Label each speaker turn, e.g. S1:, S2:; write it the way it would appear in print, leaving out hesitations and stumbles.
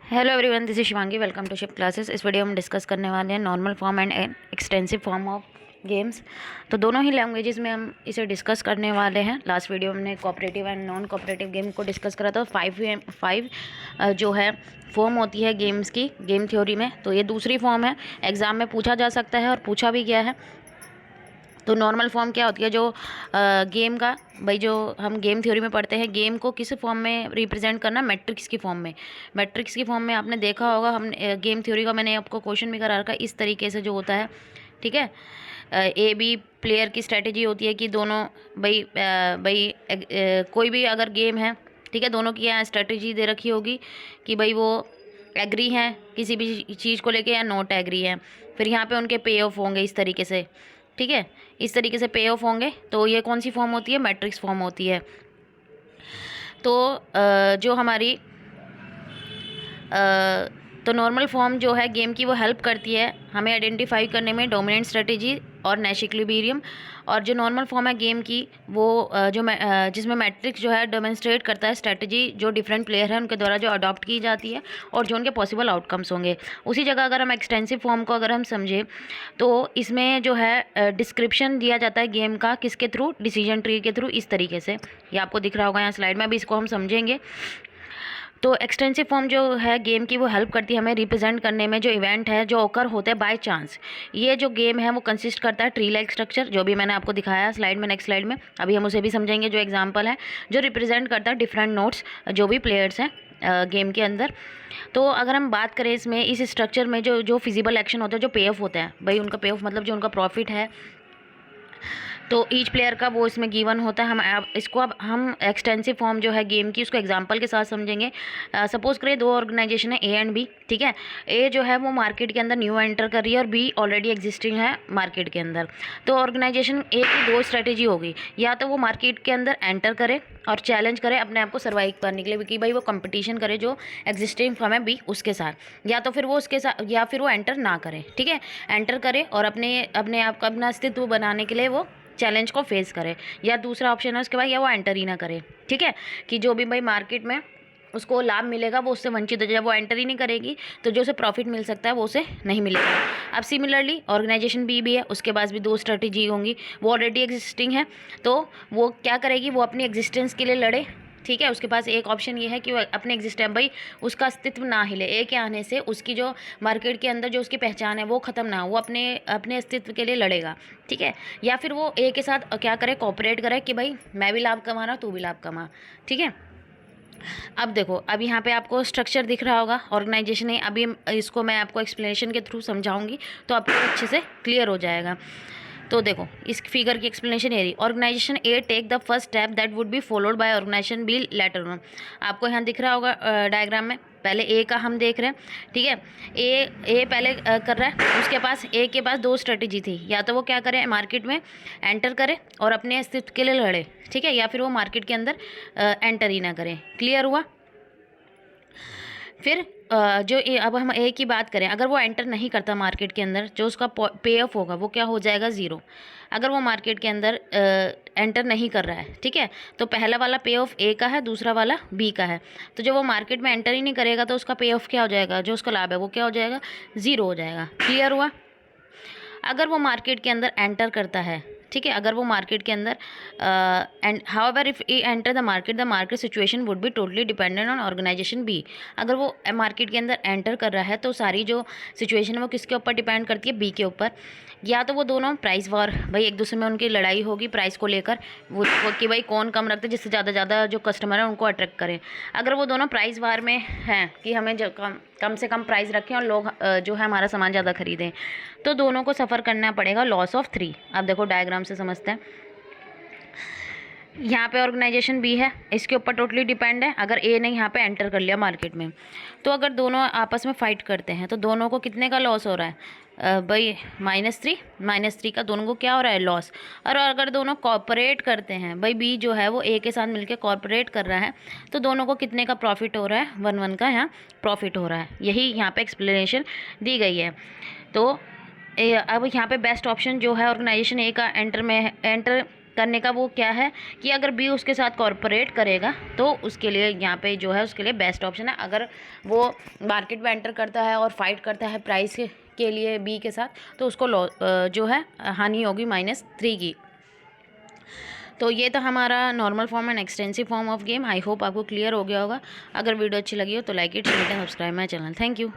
S1: Hello everyone, this is Shivangi. Welcome to ship classes. इस video में discuss करने वाले हैं normal form and extensive form of games. तो दोनों ही लैंग्वेजेस में हम इसे डिस्कस करने वाले हैं। लास्ट वीडियो में हमने cooperative and non cooperative game को डिस्कस करा था। फाइव जो है फॉर्म होती है गेम्स की गेम थ्योरी में। तो ये दूसरी फॉर्म है, एग्ज़ाम में पूछा जा सकता है और पूछा भी गया है। तो नॉर्मल फॉर्म क्या होती है, जो गेम का भाई जो हम गेम थ्योरी में पढ़ते हैं, गेम को किस फॉर्म में रिप्रेजेंट करना, मैट्रिक्स की फॉर्म में। मैट्रिक्स की फॉर्म में आपने देखा होगा, हम गेम थ्योरी का मैंने आपको क्वेश्चन भी करा रखा इस तरीके से जो होता है। ठीक है, ए बी प्लेयर की स्ट्रेटेजी होती है कि दोनों कोई भी अगर गेम है, ठीक है, दोनों की यहाँ स्ट्रेटेजी दे रखी होगी कि भाई वो एग्री हैं किसी भी चीज़ को लेके या नॉट एग्री हैं। फिर यहाँ पे उनके पे ऑफ होंगे इस तरीके से। ठीक है, इस तरीके से पे ऑफ होंगे। तो ये कौन सी फॉर्म होती है, मैट्रिक्स फॉर्म होती है। तो जो हमारी तो नॉर्मल फॉर्म जो है गेम की, वो हेल्प करती है हमें आइडेंटिफाई करने में डोमिनेंट स्ट्रेटेजी और नैश इक्विलिब्रियम। और जो नॉर्मल फॉर्म है गेम की, वो जिसमें मैट्रिक्स जो है डेमोन्स्ट्रेट करता है स्ट्रेटेजी जो डिफरेंट प्लेयर हैं उनके द्वारा जो अडॉप्ट की जाती है और जो उनके पॉसिबल आउटकम्स होंगे। उसी जगह अगर हम एक्सटेंसिव फॉर्म को अगर हम समझें, तो इसमें जो है डिस्क्रिप्शन दिया जाता है गेम का, किसके थ्रू, डिसीजन ट्री के थ्रू। इस तरीके से ये आपको दिख रहा होगा यहाँ स्लाइड में, अभी इसको हम समझेंगे। तो एक्सटेंसिव फॉर्म जो है गेम की, वो हेल्प करती है हमें रिप्रेजेंट करने में जो इवेंट है जो ओकर होते हैं बाय चांस। ये जो गेम है वो कंसिस्ट करता है ट्री लाइक स्ट्रक्चर, जो भी मैंने आपको दिखाया स्लाइड में, नेक्स्ट स्लाइड में। अभी हम उसे भी समझेंगे, जो एग्जांपल है जो रिप्रेजेंट करता है डिफरेंट नोट्स जो भी प्लेयर्स हैं गेम के अंदर। तो अगर हम बात करें इसमें, इस स्ट्रक्चर में जो जो फिजिबल एक्शन होता है, जो पे ऑफ होता है भाई, उनका पे ऑफ मतलब जो उनका प्रॉफिट है, तो ईच प्लेयर का वो इसमें गिवन होता है। अब हम एक्सटेंसिव फॉर्म जो है गेम की, उसको एग्जांपल के साथ समझेंगे। सपोज करें दो ऑर्गेनाइजेशन है, ए एंड बी। ठीक है, ए जो है वो मार्केट के अंदर न्यू एंटर कर रही है और बी ऑलरेडी एग्जिस्टिंग है मार्केट के अंदर। तो ऑर्गेनाइजेशन ए की दो स्ट्रेटेजी होगी, या तो वो मार्केट के अंदर एंटर करे और चैलेंज करे अपने आप को सर्वाइव करने के लिए कि भाई वो कंपटीशन करे जो एग्जिस्टिंग फॉर्म है बी उसके साथ, या तो फिर वो उसके साथ, या फिर वो एंटर ना करे। ठीक है, एंटर करे और अपने अपने आप का अपना अस्तित्व बनाने के लिए वो चैलेंज को फेस करे। या दूसरा ऑप्शन है उसके बाद, या वो एंटर ही ना करे। ठीक है, कि जो भी भाई मार्केट में उसको लाभ मिलेगा वो उससे वंचित हो जाए। वो एंटर ही नहीं करेगी तो जो उसे प्रॉफिट मिल सकता है वो उसे नहीं मिलेगा। अब सिमिलरली ऑर्गेनाइजेशन बी भी है, उसके पास भी दो स्ट्रेटेजी होंगी, वो ऑलरेडी एग्जिस्टिंग है। तो वो क्या करेगी, वो अपनी एग्जिस्टेंस के लिए लड़े। ठीक है, उसके पास एक ऑप्शन ये है कि वो अपने एग्जिस्टेंस, भाई उसका अस्तित्व ना हिले, ए के आने से उसकी जो मार्केट के अंदर जो उसकी पहचान है वो ख़त्म ना हो, वो अपने अपने अस्तित्व के लिए लड़ेगा। ठीक है, या फिर वो ए के साथ क्या करे, कोऑपरेट करे कि भाई मैं भी लाभ कमा रहा हूँ, तू भी लाभ कमा। ठीक है, अब देखो, अब यहाँ पे आपको स्ट्रक्चर दिख रहा होगा ऑर्गेनाइजेशन है। अभी इसको मैं आपको एक्सप्लेनेशन के थ्रू समझाऊंगी तो आपको अच्छे से क्लियर हो जाएगा। तो देखो, इस फिगर की एक्सप्लेनेशन ये रही, organization A take the first step that would be followed by organization B later on. आपको यहाँ दिख रहा होगा डायग्राम में, पहले ए का हम देख रहे हैं। ठीक है, ए पहले कर रहा है, उसके पास ए के पास दो स्ट्रेटेजी थी, या तो वो क्या करे, मार्केट में एंटर करे और अपने अस्तित्व के लिए लड़े। ठीक है, या फिर वो मार्केट के अंदर एंटर ही ना करें। क्लियर हुआ। फिर अब हम ए की बात करें, अगर वो एंटर नहीं करता मार्केट के अंदर, जो उसका पे ऑफ होगा वो क्या हो जाएगा, ज़ीरो। अगर वो मार्केट के अंदर एंटर नहीं कर रहा है, ठीक है, तो पहला वाला पे ऑफ ए का है, दूसरा वाला बी का है। तो जब वो मार्केट में एंटर ही नहीं करेगा तो उसका पे ऑफ क्या हो जाएगा, जो उसका लाभ है वो क्या हो जाएगा, ज़ीरो हो जाएगा। क्लियर हुआ। अगर वो मार्केट के अंदर एंटर करता है, ठीक है, अगर वो मार्केट के अंदर and however if E enter the market situation would be totally dependent on organization B. अगर वो मार्केट के अंदर एंटर कर रहा है तो सारी जो सिचुएशन है वो किसके ऊपर डिपेंड करती है, बी के ऊपर। या तो वो दोनों प्राइस वॉर, भाई एक दूसरे में उनकी लड़ाई होगी प्राइस को लेकर, वो कि भाई कौन कम रखते जिससे ज़्यादा जो कस्टमर है उनको अट्रैक्ट करें। अगर वो दोनों प्राइस वार में हैं कि हमें जो कम से कम प्राइस रखें और लोग जो है हमारा सामान ज़्यादा खरीदें, तो दोनों को सफ़र करना पड़ेगा लॉस ऑफ 3। अब देखो डायग्राम से समझते हैं। यहाँ पे ऑर्गेनाइजेशन बी है, इसके ऊपर टोटली डिपेंड है। अगर ए ने यहाँ पे एंटर कर लिया मार्केट में, तो अगर दोनों आपस में फ़ाइट करते हैं तो दोनों को कितने का लॉस हो रहा है, भाई -3 का दोनों को क्या हो रहा है, लॉस। और अगर दोनों कॉर्पोरेट करते हैं, भाई बी जो है वो ए के साथ मिलकर कॉर्पोरेट कर रहा है, तो दोनों को कितने का प्रॉफिट हो रहा है, 1-1 का यहाँ प्रॉफिट हो रहा है। यही यहाँ पे एक्सप्लेनेशन दी गई है। तो अब यहाँ पे बेस्ट ऑप्शन जो है ऑर्गेनाइजेशन ए का एंटर करने का वो क्या है कि अगर बी उसके साथ कॉर्पोरेट करेगा तो उसके लिए यहाँ पे जो है उसके लिए बेस्ट ऑप्शन है। अगर वो मार्केट में एंटर करता है और फाइट करता है प्राइस के लिए बी के साथ, तो उसको जो है हानि होगी -3 की। तो ये था हमारा normal form and extensive form of game. I hope आपको क्लियर हो गया होगा। अगर वीडियो अच्छी लगी हो तो like it, share and subscribe my channel. Thank you.